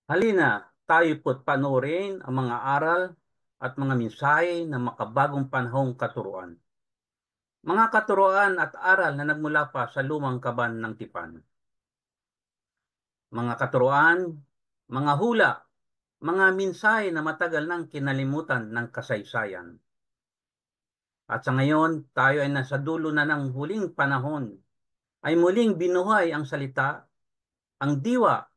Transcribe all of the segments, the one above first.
Halina, tayo po't panoorin ang mga aral at mga mensahe ng makabagong panahong katuruan. Mga katuruan at aral na nagmula pa sa lumang kaban ng tipan. Mga katuruan, mga hula, mga mensahe na matagal nang kinalimutan ng kasaysayan. At sa ngayon, tayo ay nasa dulo na ng huling panahon, ay muling binuhay ang salita, ang diwa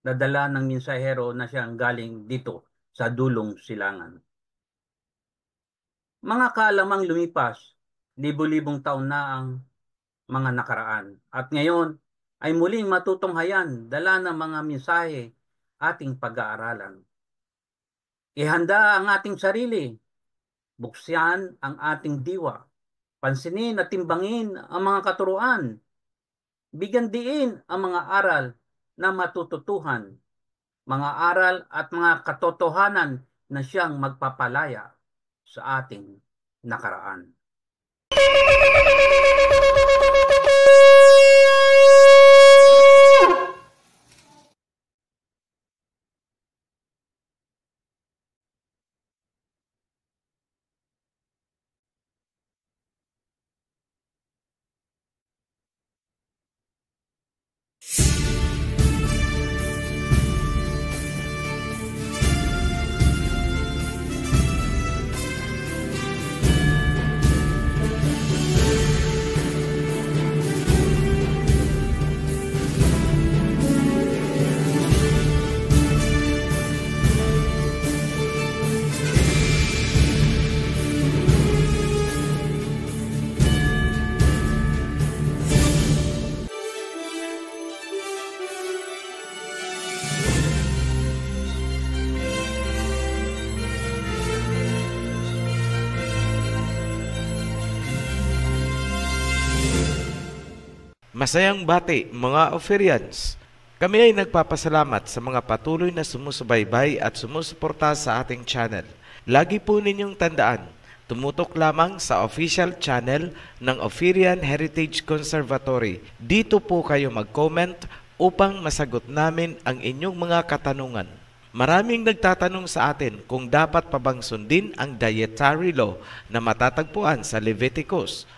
na dala ng mensahero na siyang galing dito sa dulong silangan. Mga kaalamang lumipas, libo-libong taon na ang mga nakaraan. At ngayon ay muling matutunghayan dala ng mga mensahe ating pag-aaralan. Ihanda ang ating sarili, buksan ang ating diwa, pansinin at timbangin ang mga katuruan, bigyan diin ang mga aral na matututuhan, mga aral at mga katotohanan na siyang magpapalaya sa ating nakaraan. Masayang bati mga Ophirians! Kami ay nagpapasalamat sa mga patuloy na sumusubaybay at sumusuporta sa ating channel. Lagi po ninyong tandaan, tumutok lamang sa official channel ng Ophirian Heritage Conservatory. Dito po kayo mag-comment upang masagot namin ang inyong mga katanungan. Maraming nagtatanong sa atin kung dapat pa bang sundin ang dietary law na matatagpuan sa Leviticus.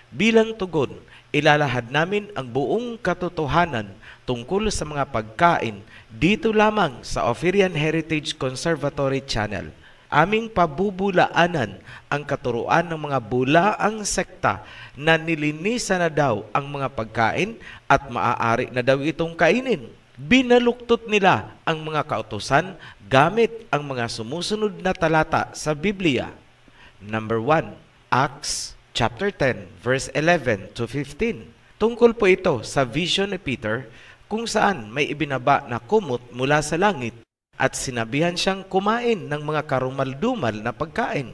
Bilang tugon, ilalahad namin ang buong katotohanan tungkol sa mga pagkain dito lamang sa Ophirian Heritage Conservatory Channel. Aming pabubulaanan ang katuruan ng mga bulaang sekta na nilinisan na daw ang mga pagkain at maaari na daw itong kainin. Binaluktot nila ang mga kautusan gamit ang mga sumusunod na talata sa Biblia. Number 1, Acts Chapter 10, verse 11 to 15. Tungkol po ito sa vision ni Peter kung saan may ibinaba na kumot mula sa langit at sinabihan siyang kumain ng mga karumaldumal na pagkain.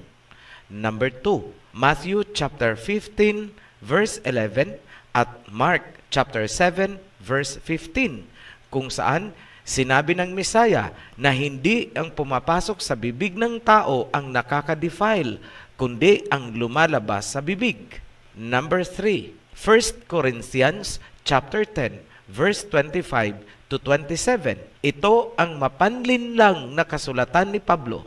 Number 2, Matthew chapter 15, verse 11 at Mark chapter 7, verse 15 kung saan sinabi ng Mesaya na hindi ang pumapasok sa bibig ng tao ang nakaka-defile, kundi ang lumalabas sa bibig. Number 3, 1 Corinthians chapter 10, verse 25 to 27. Ito ang mapanlinlang na kasulatan ni Pablo.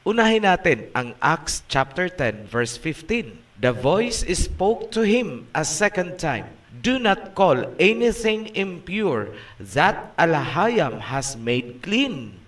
Unahin natin ang Acts chapter 10, verse 15. The voice spoke to him a second time. Do not call anything impure that Alahayam has made clean.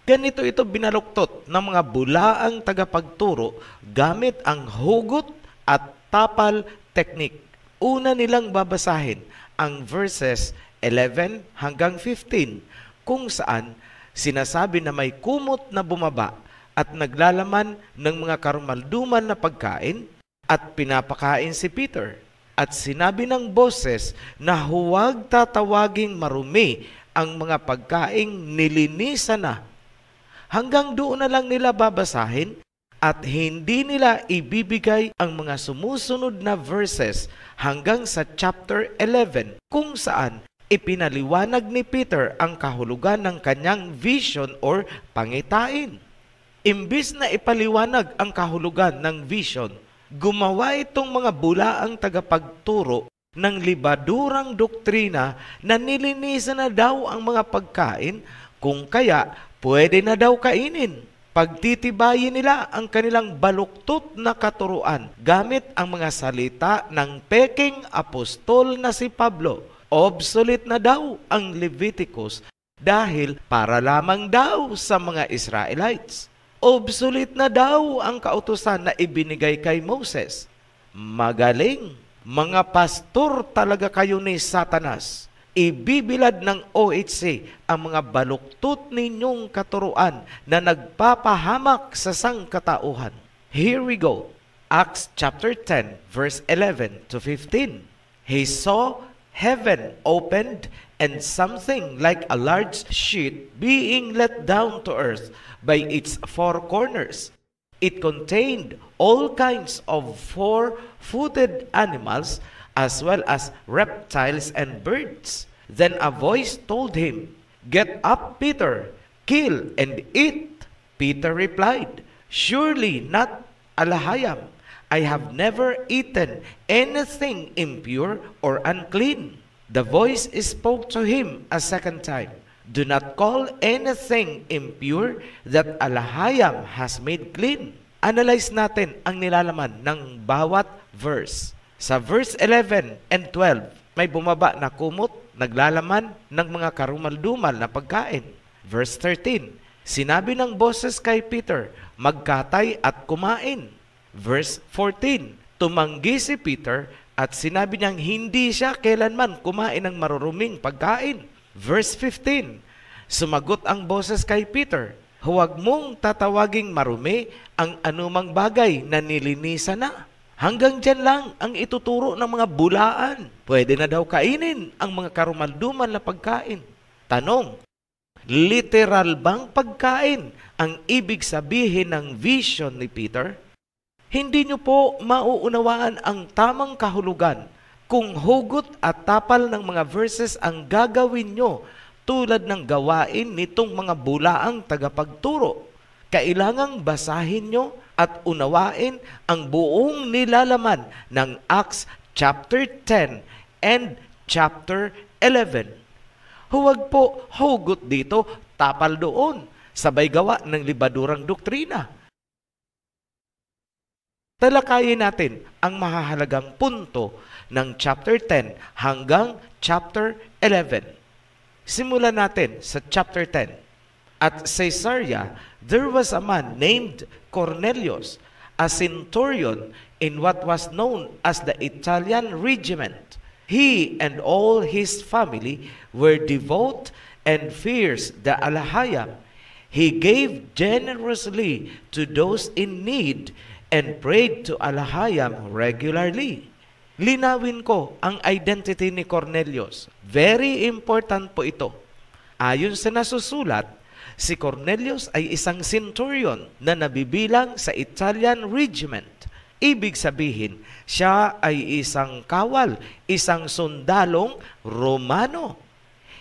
Ganito ito binaluktot ng mga bulaang tagapagturo gamit ang hugot at tapal technique. Una nilang babasahin ang verses 11 hanggang 15 kung saan sinasabi na may kumot na bumaba at naglalaman ng mga karumalduman na pagkain at pinapakain si Peter. At sinabi ng boses na huwag tatawaging marumi ang mga pagkaing nilinisan na. Hanggang doon na lang nila babasahin at hindi nila ibibigay ang mga sumusunod na verses hanggang sa chapter 11 kung saan ipinaliwanag ni Peter ang kahulugan ng kanyang vision or pangitain. Imbis na ipaliwanag ang kahulugan ng vision, gumawa itong mga bulaang tagapagturo ng libadurang doktrina na nilinisan na daw ang mga pagkain Kung kaya, pwede na daw kainin. Pagtitibayin nila ang kanilang baluktot na katuruan gamit ang mga salita ng peking apostol na si Pablo. Obsolete na daw ang Leviticus dahil para lamang daw sa mga Israelites. Obsolete na daw ang kautusan na ibinigay kay Moses. Magaling, mga pastor talaga kayo ni Satanas. Ibibilad ng OHC ang mga baluktot ninyong katuruan na nagpapahamak sa sangkatauhan. Here we go. Acts chapter 10, verse 11 to 15. He saw heaven opened and something like a large sheet being let down to earth by its four corners. It contained all kinds of four-footed animals as well as reptiles and birds. Then a voice told him, "Get up, Peter, kill and eat." Peter replied, "Surely not, Alahayam. I have never eaten anything impure or unclean." The voice spoke to him a second time, "Do not call anything impure that Alahayam has made clean." Analyze natin ang nilalaman ng bawat verse. Sa verse 11 and 12, may bumaba na kumot, naglalaman ng mga karumal-dumal na pagkain. Verse 13, sinabi ng boses kay Peter, "Magkatay at kumain." Verse 14, tumanggi si Peter at sinabi niyang hindi siya kailanman kumain ng maruruming pagkain. Verse 15, sumagot ang boses kay Peter, "Huwag mong tatawaging marumi ang anumang bagay na nilinisan na." Hanggang dyan lang ang ituturo ng mga bulaan. Pwede na daw kainin ang mga karumalduman na pagkain. Tanong, literal bang pagkain ang ibig sabihin ng vision ni Peter? Hindi niyo po mauunawaan ang tamang kahulugan kung hugot at tapal ng mga verses ang gagawin nyo tulad ng gawain nitong mga bulaang tagapagturo. Kailangang basahin nyo at unawain ang buong nilalaman ng Acts chapter 10 and chapter 11. Huwag po hugot dito, tapal doon, sabay gawa ng libadurang doktrina. Talakayin natin ang mahahalagang punto ng chapter 10 hanggang chapter 11. Simulan natin sa chapter 10. At Caesarea, there was a man named Cornelius, a centurion in what was known as the Italian regiment. He and all his family were devout and fierce the Alahayam. He gave generously to those in need and prayed to Alahayam regularly. Linawin ko ang identity ni Cornelius. Very important po ito. Ayon sa nasusulat, si Cornelius ay isang centurion na nabibilang sa Italian regiment. Ibig sabihin, siya ay isang kawal, isang sundalong Romano.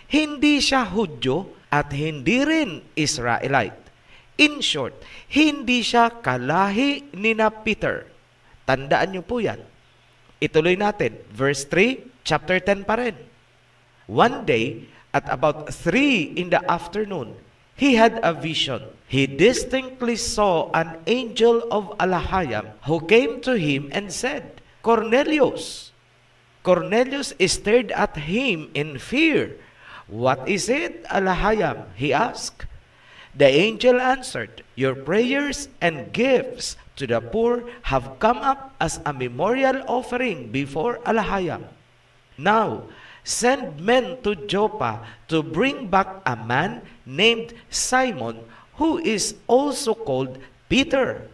Hindi siya Hudyo at hindi rin Israelite. In short, hindi siya kalahi ni na Peter. Tandaan niyo po yan. Ituloy natin. Verse 3, chapter 10 pa rin. One day, at about 3 in the afternoon, he had a vision. He distinctly saw an angel of Alahayam who came to him and said, "Cornelius." Cornelius stared at him in fear. "What is it, Alahayam?" he asked. The angel answered, "Your prayers and gifts to the poor have come up as a memorial offering before Alahayam. Now, send men to Joppa to bring back a man named Simon, who is also called Peter."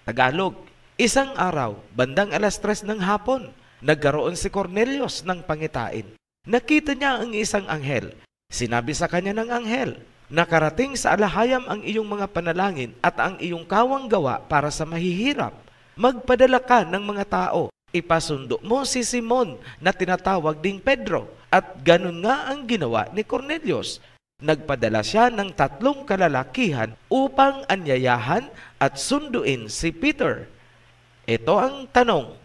Tagalog, isang araw, bandang 3:00 ng hapon, nagkaroon si Cornelius ng pangitain. Nakita niya ang isang anghel. Sinabi sa kanya ng anghel, "Nakarating sa Alahayam ang iyong mga panalangin at ang iyong kawang gawa para sa mahihirap. Magpadala ka ng mga tao. Ipasundo mo si Simon na tinatawag ding Pedro." At ganun nga ang ginawa ni Cornelius. Nagpadala siya ng 3 kalalakihan upang anyayahan at sunduin si Peter. Ito ang tanong,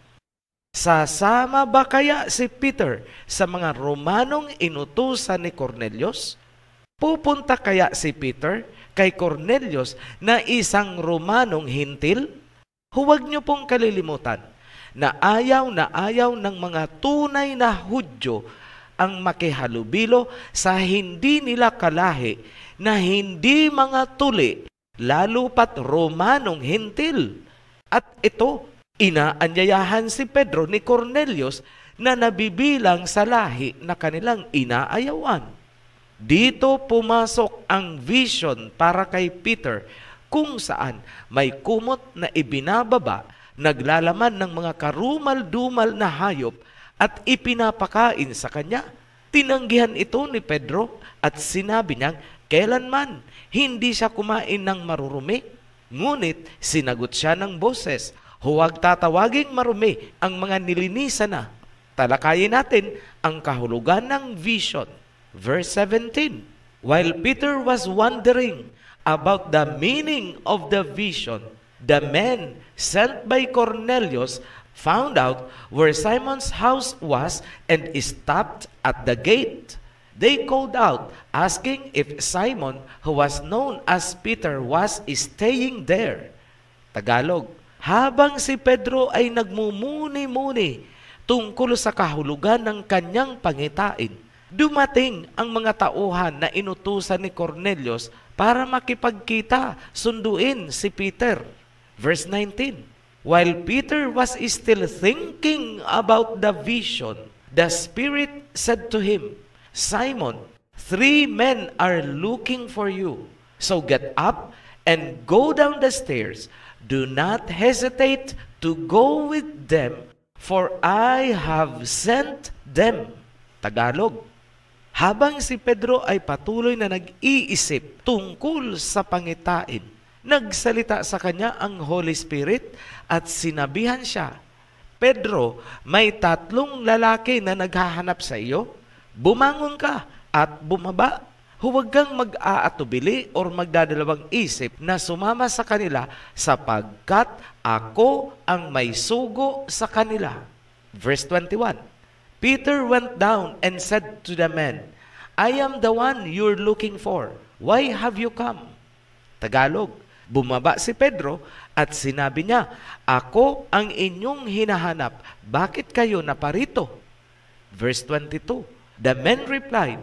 sasama ba kaya si Peter sa mga Romanong inutusan ni Cornelius? Pupunta kaya si Peter kay Cornelius na isang Romanong hintil? Huwag niyo pong kalilimutan na ayaw ng mga tunay na Hudyo ang makihalubilo sa hindi nila kalahi na hindi mga tuli, lalo pat Romanong hintil. At ito, inaanyayahan si Pedro ni Cornelius na nabibilang sa lahi na kanilang inaayawan. Dito pumasok ang vision para kay Peter kung saan may kumot na ibinababa, naglalaman ng mga karumal-dumal na hayop at ipinapakain sa kanya. Tinanggihan ito ni Pedro at sinabi niyang kailanman hindi siya kumain ng marurumi. Ngunit sinagot siya ng boses, huwag tatawaging marumi ang mga nilinisan na. Talakayin natin ang kahulugan ng vision. Verse 17, while Peter was wondering about the meaning of the vision, the men sent by Cornelius found out where Simon's house was and stopped at the gate. They called out, asking if Simon, who was known as Peter, was staying there. Tagalog, habang si Pedro ay nagmumuni-muni tungkol sa kahulugan ng kanyang pangitain, dumating ang mga tauhan na inutusan ni Cornelius para makipagkita, sunduin si Peter. Verse 19, while Peter was still thinking about the vision, the Spirit said to him, Simon, 3 men are looking for you. So get up and go down the stairs. Do not hesitate to go with them, for I have sent them. Tagalog, habang si Pedro ay patuloy na nag-iisip tungkol sa pangitain, nagsalita sa kanya ang Holy Spirit at sinabihan siya, Pedro, may 3 lalaki na naghahanap sa iyo. Bumangon ka at bumaba. Huwag kang mag-aatubili o magdadalawang isip na sumama sa kanila sapagkat ako ang may sugo sa kanila. Verse 21, Peter went down and said to the men, I am the one you're looking for. Why have you come? Tagalog, bumaba si Pedro at sinabi niya, ako ang inyong hinahanap. Bakit kayo naparito? Verse 22, the men replied,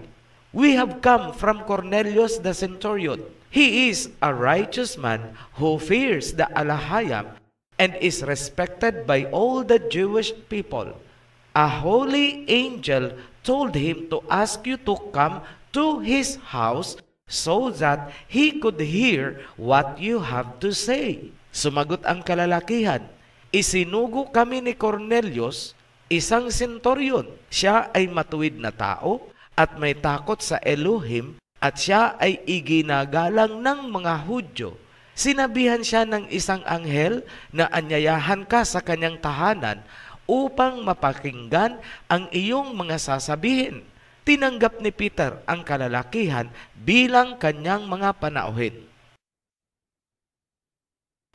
we have come from Cornelius the centurion. He is a righteous man who fears the Alahayam and is respected by all the Jewish people. A holy angel told him to ask you to come to his house so that he could hear what you have to say. Sumagot ang kalalakihan, isinugo kami ni Cornelius, isang senturyon. Siya ay matuwid na tao at may takot sa Elohim at siya ay iginagalang ng mga Hudyo. Sinabihan siya ng isang anghel na anyayahan ka sa kanyang tahanan upang mapakinggan ang iyong mga sasabihin. Tinanggap ni Peter ang kalalakihan bilang kanyang mga panauhin.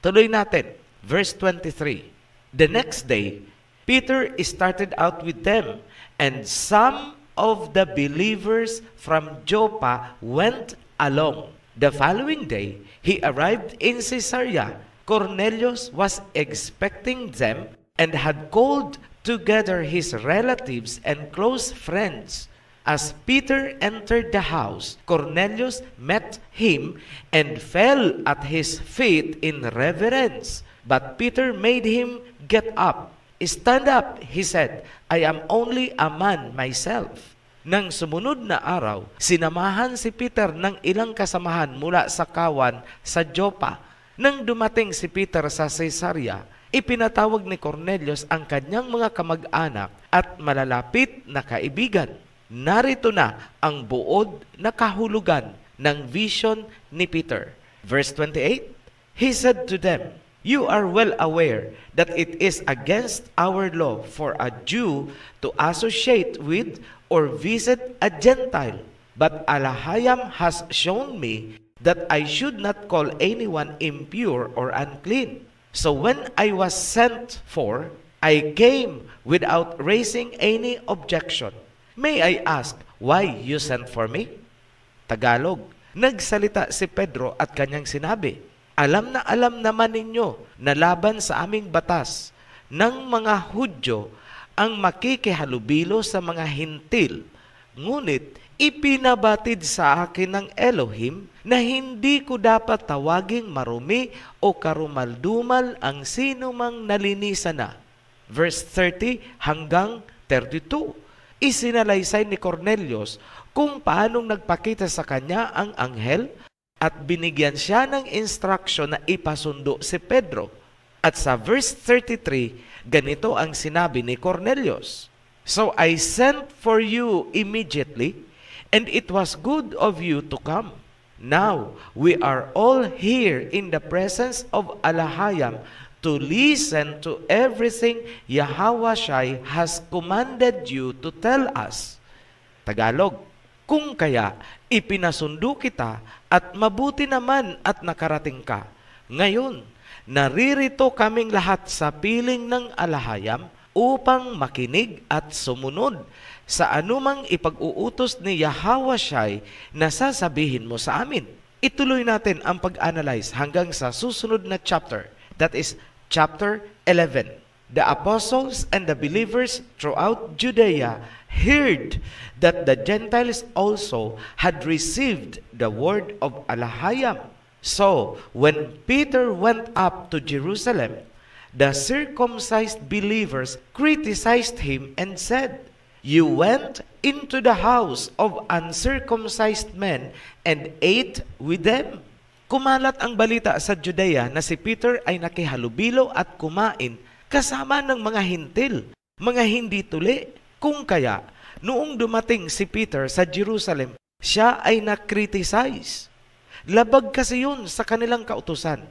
Tuloy natin, verse 23. The next day, Peter started out with them, and some of the believers from Joppa went along. The following day, he arrived in Caesarea. Cornelius was expecting them and had called together his relatives and close friends. As Peter entered the house, Cornelius met him and fell at his feet in reverence. But Peter made him get up. Stand up, he said. I am only a man myself. Nang sumunod na araw, sinamahan si Peter ng ilang kasamahan mula sa kawan sa Joppa. Nang dumating si Peter sa Caesarea, ipinatawag ni Cornelius ang kanyang mga kamag-anak at malalapit na kaibigan. Narito na ang buod na kahulugan ng vision ni Peter. Verse 28, he said to them, you are well aware that it is against our law for a Jew to associate with or visit a Gentile. But Alahayam has shown me that I should not call anyone impure or unclean. So when I was sent for, I came without raising any objection. May I ask why you sent for me? Tagalog, nagsalita si Pedro at kanyang sinabi, alam na alam naman ninyo na laban sa aming batas ng mga Hudyo ang makikihalubilo sa mga hintil. Ngunit ipinabatid sa akin ng Elohim na hindi ko dapat tawaging marumi o karumaldumal ang sino mang nalinisan na. Verse 30 hanggang 32. Isinalaysay ni Cornelius kung paanong nagpakita sa kanya ang anghel at binigyan siya ng instruction na ipasundo si Pedro. At sa verse 33, ganito ang sinabi ni Cornelius, so I sent for you immediately, and it was good of you to come. Now we are all here in the presence of Alahayam to listen to everything Yahawashai has commanded you to tell us. Tagalog, kung kaya ipinasundo kita at mabuti naman at nakarating ka. Ngayon, naririto kaming lahat sa piling ng Alahayam upang makinig at sumunod sa anumang ipag-uutos ni Yahawashai na sasabihin mo sa amin. Ituloy natin ang pag-analyze hanggang sa susunod na chapter. That is chapter 11. The apostles and the believers throughout Judea heard that the Gentiles also had received the word of Alahayam. So, when Peter went up to Jerusalem, the circumcised believers criticized him and said, you went into the house of uncircumcised men and ate with them. Kumalat ang balita sa Judea na si Peter ay nakihalubilo at kumain kasama ng mga hintil, mga hindi tuli. Kung kaya, noong dumating si Peter sa Jerusalem, siya ay na-criticize. Labag kasi yun sa kanilang kautusan.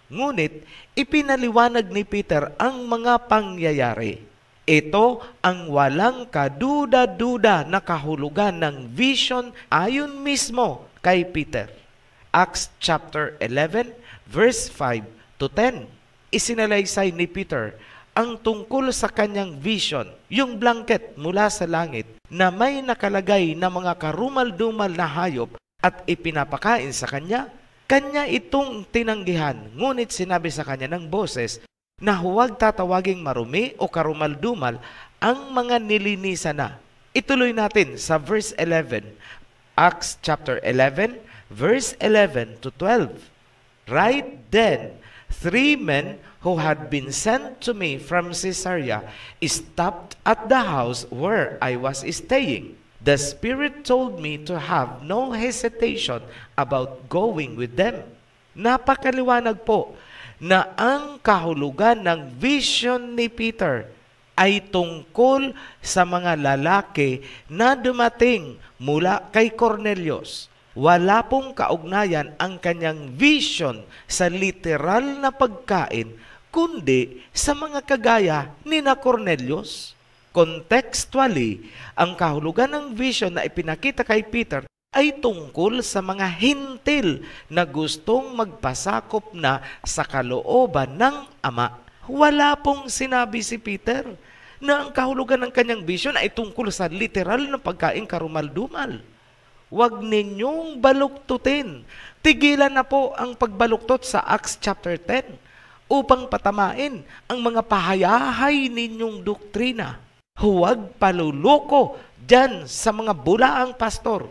Ngunit, ipinaliwanag ni Peter ang mga pangyayari. Ito ang walang kaduda-duda na kahulugan ng vision ayon mismo kay Peter. Acts chapter 11 verse 5 to 10. Isinalaysay ni Peter ang tungkol sa kanyang vision, yung blanket mula sa langit na may nakalagay na mga karumal-dumal na hayop at ipinapakain sa kanya. Kanya itong tinanggihan, ngunit sinabi sa kanya ng boses na huwag tatawaging marumi o karumal-dumal ang mga nilinisan na. Ituloy natin sa verse 11, Acts chapter 11, verse 11 to 12. Right then, 3 men who had been sent to me from Caesarea stopped at the house where I was staying. The Spirit told me to have no hesitation about going with them. Napakaliwanag po na ang kahulugan ng vision ni Peter ay tungkol sa mga lalaki na dumating mula kay Cornelius. Wala pong kaugnayan ang kanyang vision sa literal na pagkain, kundi sa mga kagaya ni na Cornelius. Contextually, ang kahulugan ng vision na ipinakita kay Peter ay tungkol sa mga hintil na gustong magpasakop na sa kalooban ng Ama. Wala pong sinabi si Peter na ang kahulugan ng kanyang vision ay tungkol sa literal na pagkain karumal-dumal. Huwag ninyong baluktutin. Tigilan na po ang pagbaluktot sa Acts chapter 10 upang patamain ang mga pahayahay ninyong doktrina. Huwag paluloko dyan sa mga bulaang pastor.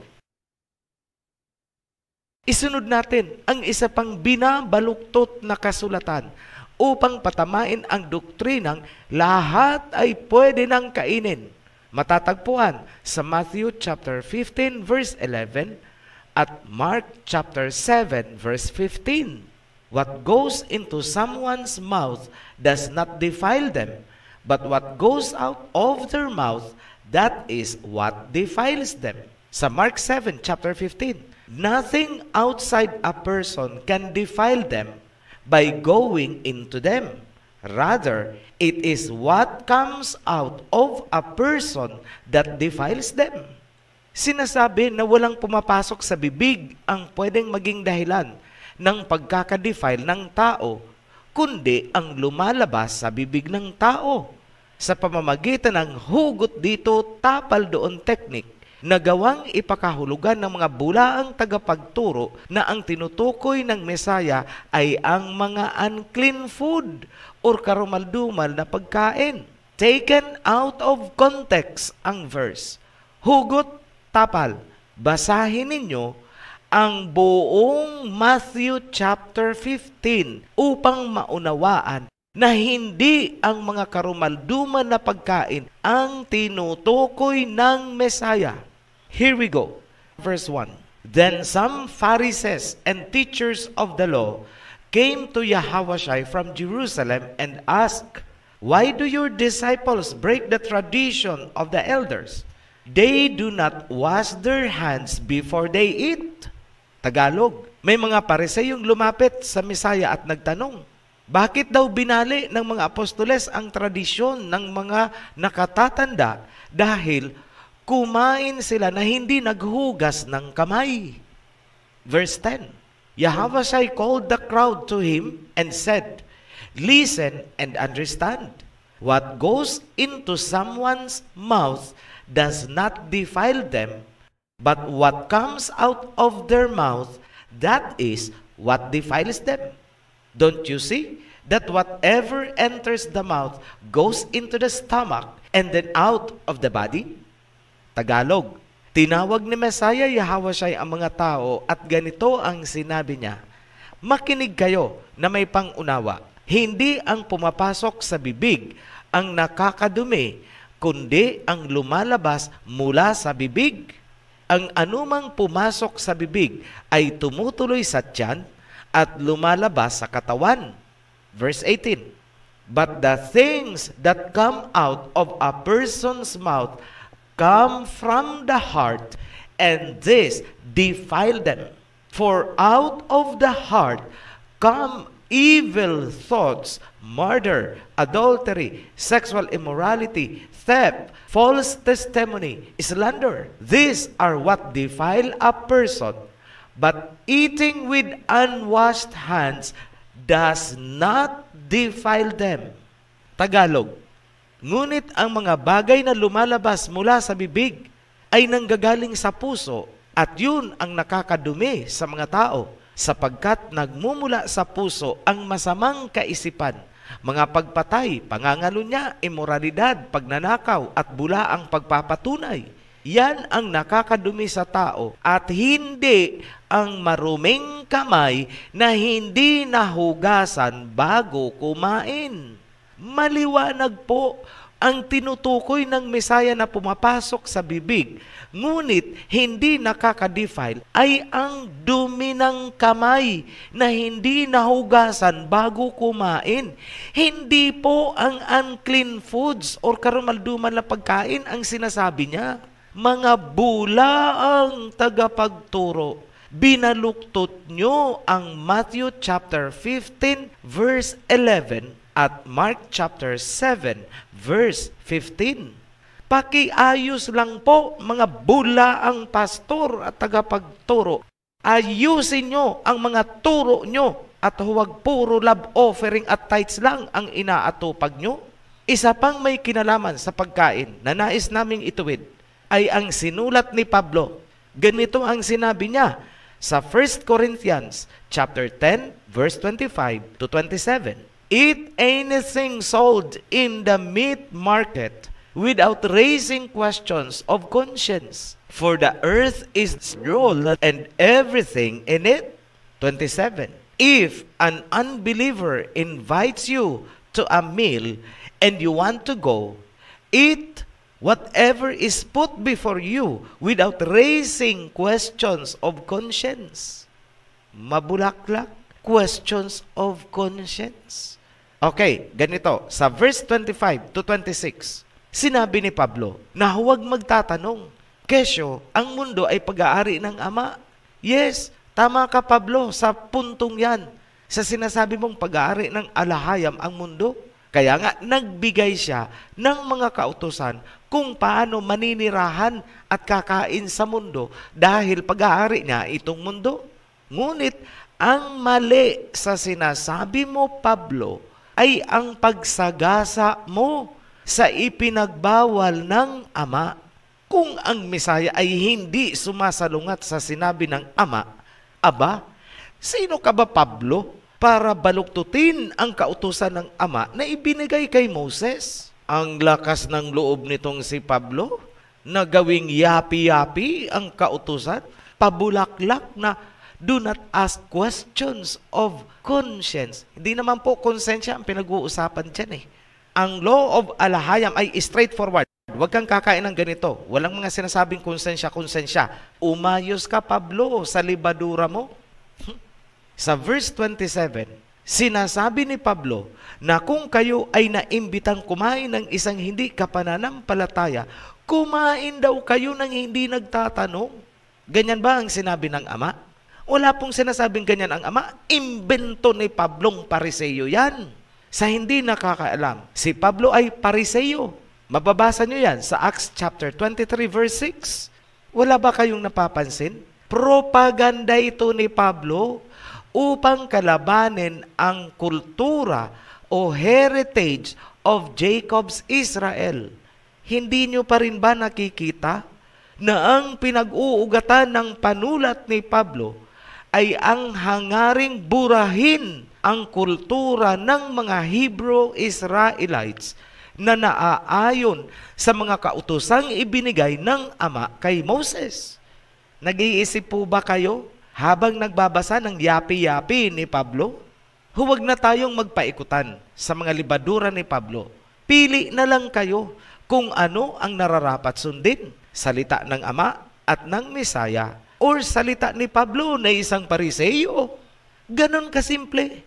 Isunod natin ang isa pang binabaluktot na kasulatan upang patamain ang doktrinang lahat ay pwede nang kainin. Matatagpuan sa Matthew chapter 15 verse 11 at Mark chapter 7 verse 15. What goes into someone's mouth does not defile them, but what goes out of their mouth, that is what defiles them. Sa Mark 7 chapter 15, nothing outside a person can defile them by going into them. Rather, it is what comes out of a person that defiles them. Sinasabi na walang pumapasok sa bibig ang pwedeng maging dahilan ng pagkakadefile ng tao, kundi ang lumalabas sa bibig ng tao. Sa pamamagitan ng hugot dito, tapal doon technique, nagawang ipakahulugan ng mga bulaang tagapagturo na ang tinutukoy ng Mesaya ay ang mga unclean food or karumaldumal na pagkain. Taken out of context ang verse. Hugot tapal, basahin ninyo ang buong Matthew chapter 15 upang maunawaan na hindi ang mga karumalduman na pagkain ang tinutukoy ng Mesaya. Here we go. Verse 1. Then some Pharisees and teachers of the law came to Yahushua from Jerusalem and asked, "Why do your disciples break the tradition of the elders? They do not wash their hands before they eat." Tagalog, may mga Pariseyong lumapit sa Mesaya at nagtanong, bakit daw binali ng mga apostoles ang tradisyon ng mga nakatatanda dahil kumain sila na hindi naghugas ng kamay? Verse 10, Yahushua called the crowd to him and said, "Listen and understand. What goes into someone's mouth does not defile them, but what comes out of their mouth, that is what defiles them. Don't you see that whatever enters the mouth goes into the stomach and then out of the body?" Tagalog, tinawag ni Mesaya Yahushua ang mga tao at ganito ang sinabi niya, "Makinig kayo na may pangunawa. Hindi ang pumapasok sa bibig ang nakakadumi, kundi ang lumalabas mula sa bibig. Ang anumang pumasok sa bibig ay tumutuloy sa tiyan at lumalabas sa katawan." Verse 18, "But the things that come out of a person's mouth come from the heart, and this defile them. For out of the heart come evil thoughts, murder, adultery, sexual immorality, theft, false testimony, slander. These are what defile a person. But eating with unwashed hands does not defile them." Tagalog, ngunit ang mga bagay na lumalabas mula sa bibig ay nanggagaling sa puso at yun ang nakakadumi sa mga tao, sapagkat nagmumula sa puso ang masamang kaisipan, mga pagpatay, pangangalunya, imoralidad, pagnanakaw at bulaang pagpapatunay. Yan ang nakakadumi sa tao at hindi ang maruming kamay na hindi nahugasan bago kumain. Maliwanag po ang tinutukoy ng Mesaya na pumapasok sa bibig, ngunit hindi nakaka-defile ay ang dumi ng kamay na hindi nahugasan bago kumain. Hindi po ang unclean foods or karumalduman na pagkain ang sinasabi niya. Mga bulaang tagapagturo, binaluktot nyo ang Matthew chapter 15 verse 11 at Mark chapter 7 verse 15. Pakiayos lang po mga bulaang pastor at tagapagturo. Ayusin nyo ang mga turo nyo at huwag puro love offering at tithes lang ang inaatupag nyo. Isa pang may kinalaman sa pagkain na nais naming ituwid ay ang sinulat ni Pablo. Ganito ang sinabi niya sa 1 Corinthians chapter 10 verse 25 to 27. "Eat anything sold in the meat market without raising questions of conscience, for the earth is rolled and everything in it." 27. "If an unbeliever invites you to a meal and you want to go, eat whatever is put before you without raising questions of conscience." Mabulaklak, questions of conscience. Okay, ganito. Sa verse 25 to 26, sinabi ni Pablo na huwag magtatanong, kesyo, ang mundo ay pag-aari ng Ama. Yes, tama ka Pablo sa puntong yan, sa sinasabi mong pag-aari ng alahayam ang mundo. Kaya nga, nagbigay siya ng mga kautusan kung paano maninirahan at kakain sa mundo dahil pag-aari niya itong mundo. Ngunit, ang mali sa sinasabi mo, Pablo, ay ang pagsagasa mo sa ipinagbawal ng Ama. kung ang Mesaya ay hindi sumasalungat sa sinabi ng Ama, aba, sino ka ba, Pablo, para baluktutin ang kautusan ng Ama na ibinigay kay Moses? Ang lakas ng loob nitong si Pablo na gawing yapi-yapi ang kautusan, pabulaklak na do not ask questions of conscience. Hindi naman po konsensya ang pinag-uusapan dyan eh. Ang law of alahayam ay straightforward. Huwag kang kakain ng ganito. Walang mga sinasabing konsensya. Umayos ka, Pablo, sa libadura mo. Sa verse 27, sinasabi ni Pablo na kung kayo ay naimbitang kumain ng isang hindi kapananampalataya, kumain daw kayo ng hindi nagtatanong. Ganyan ba ang sinabi ng Ama? Wala pong sinasabing ganyan ang Ama. Imbento ni Pablong Pariseyo yan. Sa hindi nakakaalam, si Pablo ay Pariseyo. Mababasa nyo yan sa Acts chapter 23 verse 6. Wala ba kayong napapansin? Propaganda ito ni Pablo upang kalabanin ang kultura o heritage of Jacob's Israel. Hindi nyo pa rin ba nakikita na ang pinag-uugatan ng panulat ni Pablo ay ang hangaring burahin ang kultura ng mga Hebrew Israelites na naaayon sa mga kautosang ibinigay ng Ama kay Moses? Nag-iisip po ba kayo habang nagbabasa ng yapi-yapi ni Pablo? Huwag na tayong magpaikutan sa mga libadura ni Pablo. Pili na lang kayo kung ano ang nararapat sundin, salita ng Ama at ng Mesaya or salita ni Pablo na isang Pariseyo. Ganon kasimple.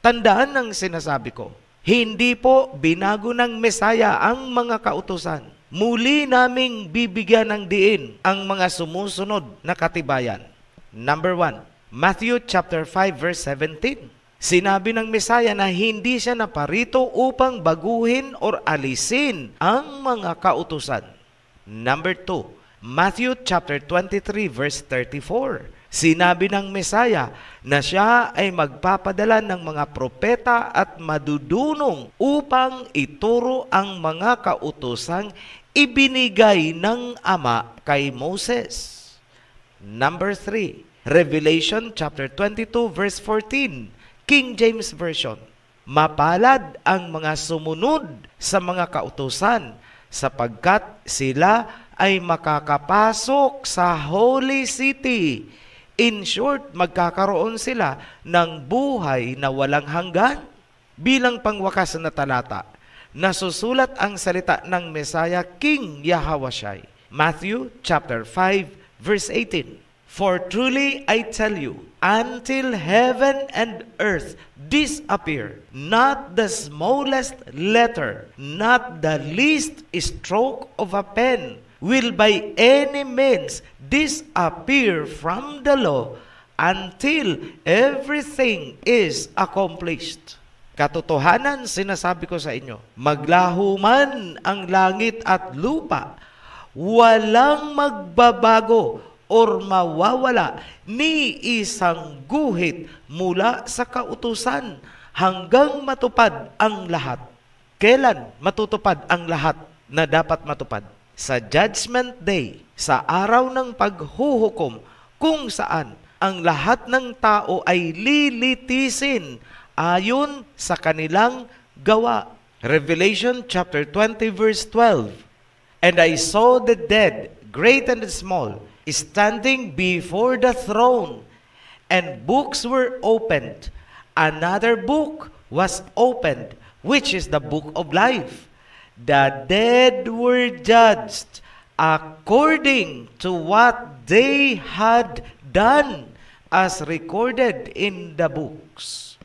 Tandaan ang sinasabi ko. Hindi po binago ng Mesaya ang mga kautusan. Muli naming bibigyan ng diin ang mga sumusunod na katibayan. Number 1, Matthew chapter 5 verse 17. Sinabi ng Mesaya na hindi siya naparito upang baguhin or alisin ang mga kautusan. Number 2, Matthew chapter 23 verse 34. Sinabi ng Mesaya na siya ay magpapadala ng mga propeta at madudunong upang ituro ang mga kautosang ibinigay ng Ama kay Moses. Number 3, Revelation chapter 22 verse 14, King James Version. Mapalad ang mga sumunod sa mga kautusan sapagkat sila ay makakapasok sa Holy City. In short, magkakaroon sila ng buhay na walang hanggan. Bilang pangwakas na talata, nasusulat ang salita ng Mesaya King Yahawashai. Matthew chapter 5 verse 18. For truly I tell you, until heaven and earth disappear, not the smallest letter, not the least stroke of a pen, will by any means disappear from the law until everything is accomplished. Katotohanan, sinasabi ko sa inyo, maglaho man ang langit at lupa, walang magbabago or mawawala ni isang guhit mula sa kautusan hanggang matupad ang lahat. Kailan matutupad ang lahat na dapat matupad? Sa Judgment Day, sa araw ng paghuhukom, kung saan ang lahat ng tao ay lilitisin ayon sa kanilang gawa. Revelation chapter 20 verse 12. And I saw the dead, great and small, standing before the throne, and books were opened. Another book was opened, which is the book of life. The dead were judged according to what they had done as recorded in the books.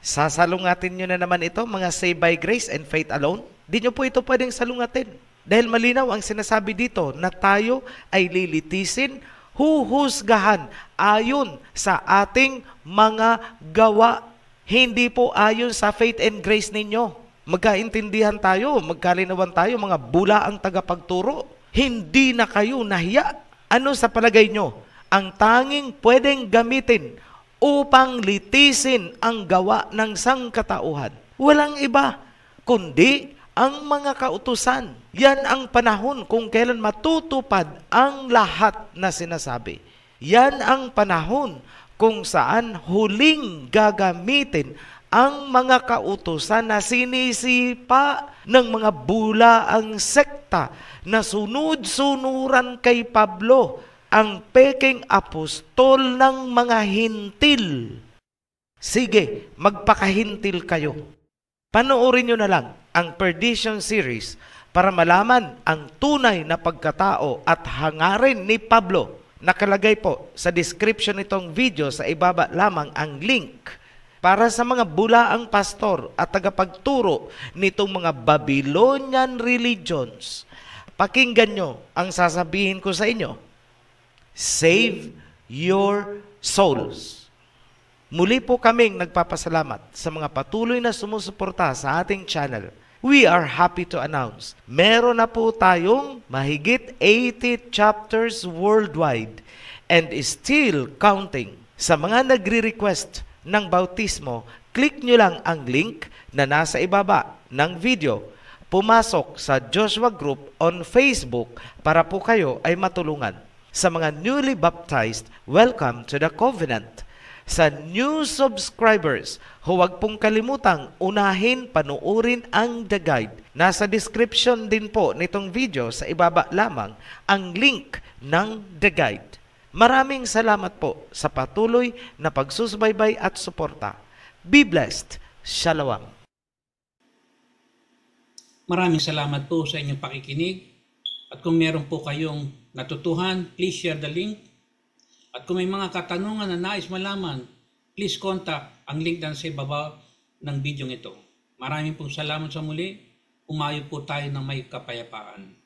Sasalungatin nyo na naman ito, mga saved by grace and faith alone? Di nyo po ito pwedeng salungatin. Dahil malinaw ang sinasabi dito na tayo ay lilitisin, huhusgahan ayon sa ating mga gawa. Hindi po ayon sa faith and grace ninyo. Magkaintindihan tayo, magkalinawan tayo, mga bula ang tagapagturo. Hindi na kayo nahiya. Ano sa palagay nyo ang tanging pwedeng gamitin upang litisin ang gawa ng sangkatauhan? Walang iba, kundi ang mga kautusan. Yan ang panahon kung kailan matutupad ang lahat na sinasabi. Yan ang panahon kung saan huling gagamitin ang mga kautusan na sinisipa ng mga bulaang sekta na sunod-sunuran kay Pablo, ang peking apostol ng mga hintil. Sige, magpakahintil kayo. Panoorin nyo na lang ang Perdition series para malaman ang tunay na pagkatao at hangarin ni Pablo. Nakalagay po sa description nitong video sa ibaba lamang ang link para sa mga bulaang pastor at tagapagturo nitong mga Babylonian religions. Pakinggan nyo ang sasabihin ko sa inyo. Save your souls. Muli po kaming nagpapasalamat sa mga patuloy na sumusuporta sa ating channel. We are happy to announce, meron na po tayong mahigit 80 chapters worldwide and still counting. Sa mga nagre-request ng bautismo, click nyo lang ang link na nasa ibaba ng video. Pumasok sa Joshua Group on Facebook para po kayo ay matulungan. Sa mga newly baptized, welcome to the covenant. Sa new subscribers, huwag pong kalimutang unahin panuorin ang The Guide. Nasa description din po nitong video sa ibaba lamang ang link ng The Guide. Maraming salamat po sa patuloy na pagsusubaybay at suporta. Be blessed. Shalom. Maraming salamat po sa inyong pakikinig. At kung meron po kayong natutuhan, please share the link. At kung may mga katanungan na nais malaman, please contact ang link na sa ibaba ng video ito. Maraming pong salamat sa muli. Umayo po tayo ng may kapayapaan.